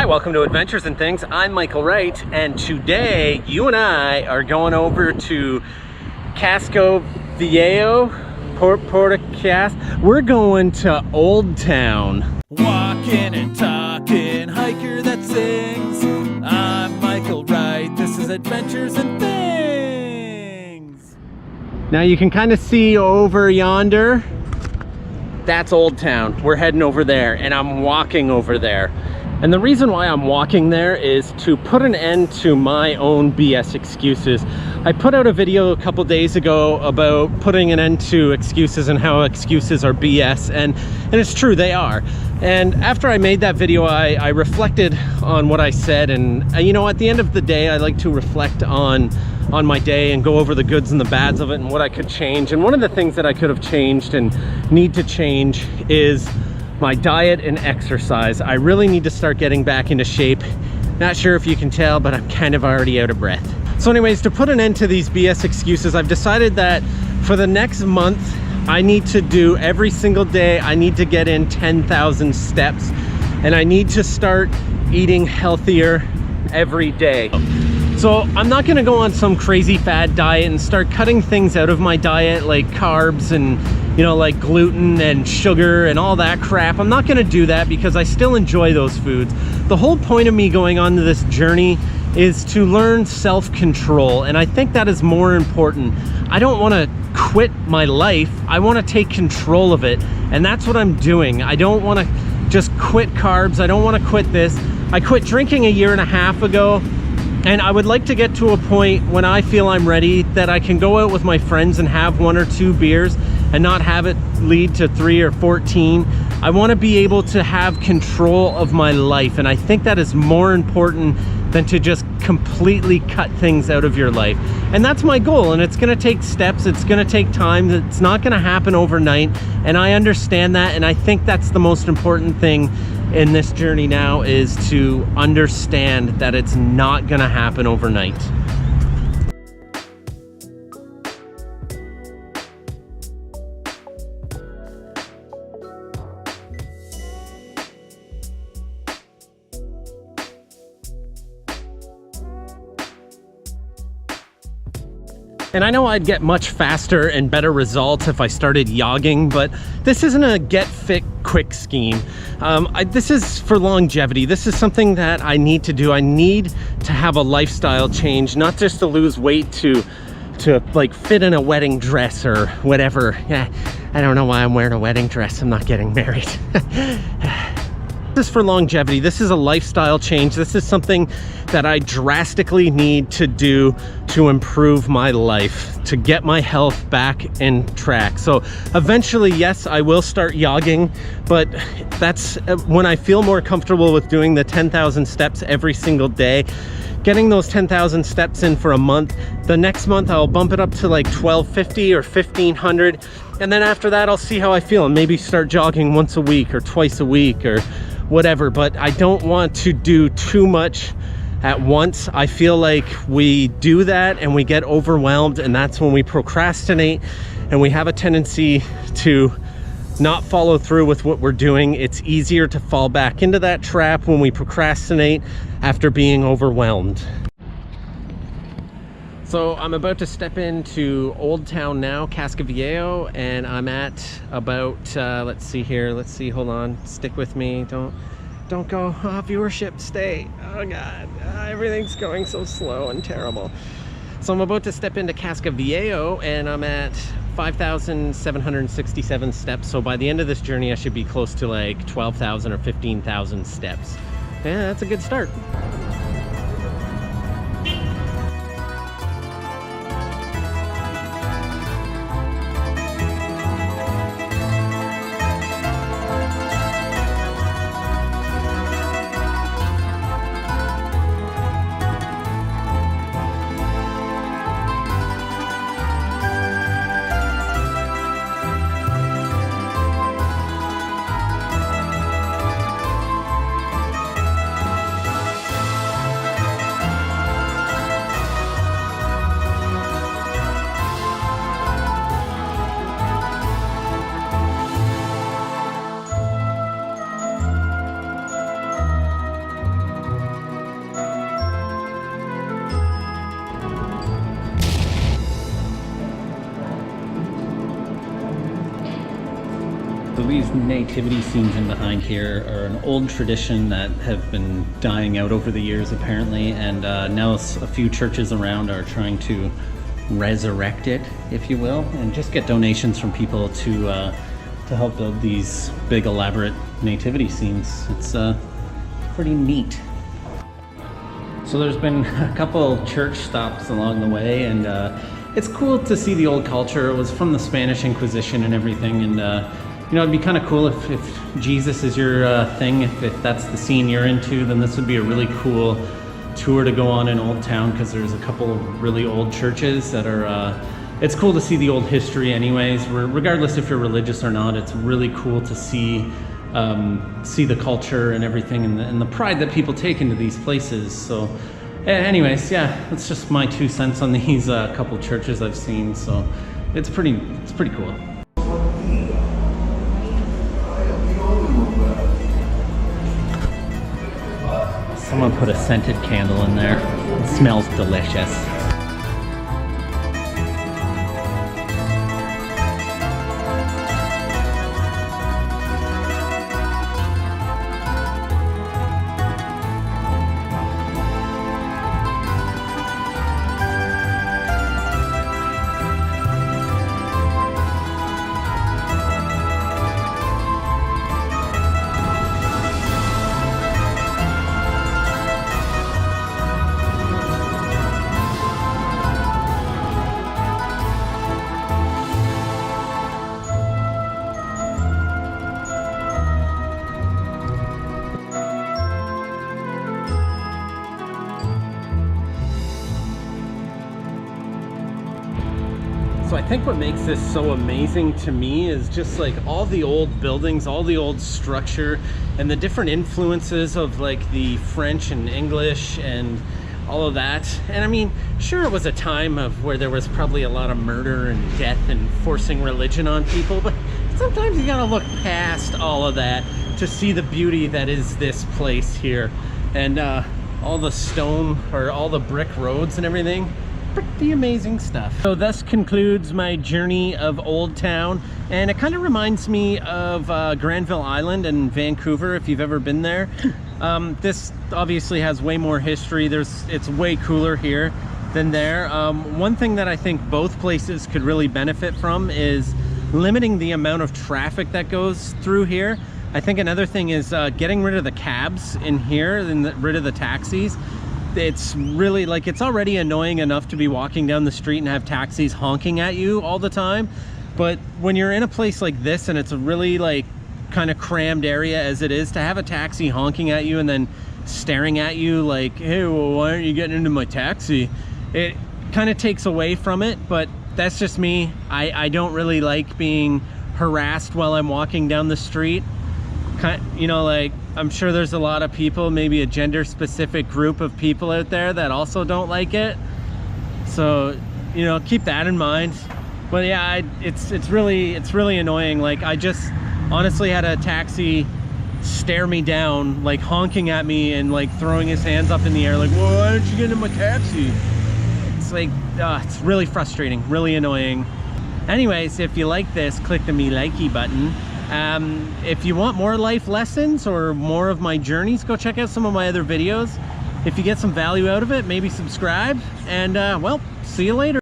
welcome to Adventures and Things. I'm Michael Wright, and today you and I are going over to Casco Viejo, We're going to Old Town. Walking and talking, hiker that sings. I'm Michael Wright, this is Adventures and Things. Now you can kind of see over yonder, that's Old Town. We're heading over there, and I'm walking over there. And the reason why I'm walking there is to put an end to my own BS excuses. I put out a video a couple days ago about putting an end to excuses and how excuses are BS, and it's true, they are. And after I made that video, I reflected on what I said, and you know, at the end of the day, I like to reflect on my day and go over the goods and the bads of it and what I could change. And one of the things that I could have changed and need to change is my diet and exercise. I really need to start getting back into shape. Not sure if you can tell, but I'm kind of already out of breath. So anyways, to put an end to these BS excuses, I've decided that for the next month, I need to do every single day, I need to get in 10,000 steps, and I need to start eating healthier every day. So I'm not gonna go on some crazy fad diet and start cutting things out of my diet like carbs and, you know, like gluten and sugar and all that crap. I'm not gonna do that because I still enjoy those foods. The whole point of me going on to this journey is to learn self-control, and I think that is more important. I don't wanna quit my life, I wanna take control of it, and that's what I'm doing. I don't wanna just quit carbs, I don't wanna quit this. I quit drinking a year and a half ago, and I would like to get to a point when I feel I'm ready that I can go out with my friends and have 1 or 2 beers and not have it lead to 3 or 14. I want to be able to have control of my life, and I think that is more important than to just completely cut things out of your life. And that's my goal, and it's going to take steps, it's going to take time, it's not going to happen overnight, and I understand that, and I think that's the most important thing in this journey now, is to understand that it's not going to happen overnight. And I know I'd get much faster and better results if I started jogging, but this isn't a get fit quick scheme. This is for longevity. This is something that I need to do. I need to have a lifestyle change, not just to lose weight to like fit in a wedding dress or whatever. Yeah, I don't know why I'm wearing a wedding dress. I'm not getting married. This is for longevity. This is a lifestyle change. This is something that I drastically need to do to improve my life, to get my health back in track. So eventually, yes, I will start jogging, but that's when I feel more comfortable with doing the 10,000 steps every single day. Getting those 10,000 steps in for a month. The next month I'll bump it up to like 1,250 or 1,500, and then after that I'll see how I feel and maybe start jogging once a week or twice a week or whatever. But I don't want to do too much at once. I feel like we do that and we get overwhelmed, and that's when we procrastinate and we have a tendency to not follow through with what we're doing. It's easier to fall back into that trap when we procrastinate after being overwhelmed. So I'm about to step into Old Town now, Casco Viejo, and I'm at about, let's see here, let's see, hold on, stick with me, don't go, viewership, stay, oh God, everything's going so slow and terrible. So I'm about to step into Casco Viejo, and I'm at 5,767 steps, so by the end of this journey I should be close to like 12,000 or 15,000 steps. Yeah, that's a good start. these nativity scenes in behind here are an old tradition that have been dying out over the years apparently, and now a few churches around are trying to resurrect it, if you will, and just get donations from people to help build these big elaborate nativity scenes. It's pretty neat. So there's been a couple church stops along the way, and it's cool to see the old culture. It was from the Spanish Inquisition and everything, and you know, it'd be kind of cool if Jesus is your thing, if that's the scene you're into, then this would be a really cool tour to go on in Old Town, because there's a couple of really old churches that are, it's cool to see the old history anyways, regardless if you're religious or not. It's really cool to see the culture and everything, and the pride that people take into these places. So anyways, yeah, that's just my 2 cents on these couple churches I've seen. So it's pretty cool. Someone put a scented candle in there. It smells delicious. So I think what makes this so amazing to me is just like all the old buildings, all the old structure, and the different influences of like the French and English and all of that. And I mean, sure, it was a time of where there was probably a lot of murder and death and forcing religion on people, but sometimes you gotta look past all of that to see the beauty that is this place here. And all the stone, or all the brick roads and everything, pretty amazing stuff. So thus concludes my journey of Old Town, and it kind of reminds me of Granville Island in Vancouver, if you've ever been there. This obviously has way more history. It's way cooler here than there. One thing that I think both places could really benefit from is limiting the amount of traffic that goes through here. I think another thing is getting rid of the cabs in here and rid of the taxis. It's really, like, it's already annoying enough to be walking down the street and have taxis honking at you all the time, but when you're in a place like this and it's a really like kind of crammed area as it is, to have a taxi honking at you and then staring at you like, hey, well, why aren't you getting into my taxi, it kind of takes away from it. But that's just me. I don't really like being harassed while I'm walking down the street. You know, like, I'm sure there's a lot of people, maybe a gender specific group of people out there that also don't like it. So, you know, keep that in mind. But yeah, it's really annoying. Like, I just honestly had a taxi stare me down, like honking at me and like throwing his hands up in the air like, well, why don't you get in my taxi? It's like, it's really frustrating, really annoying. Anyways, if you like this, click the me likey button. If you want more life lessons or more of my journeys, go check out some of my other videos. If you get some value out of it, maybe subscribe, and well, see you later.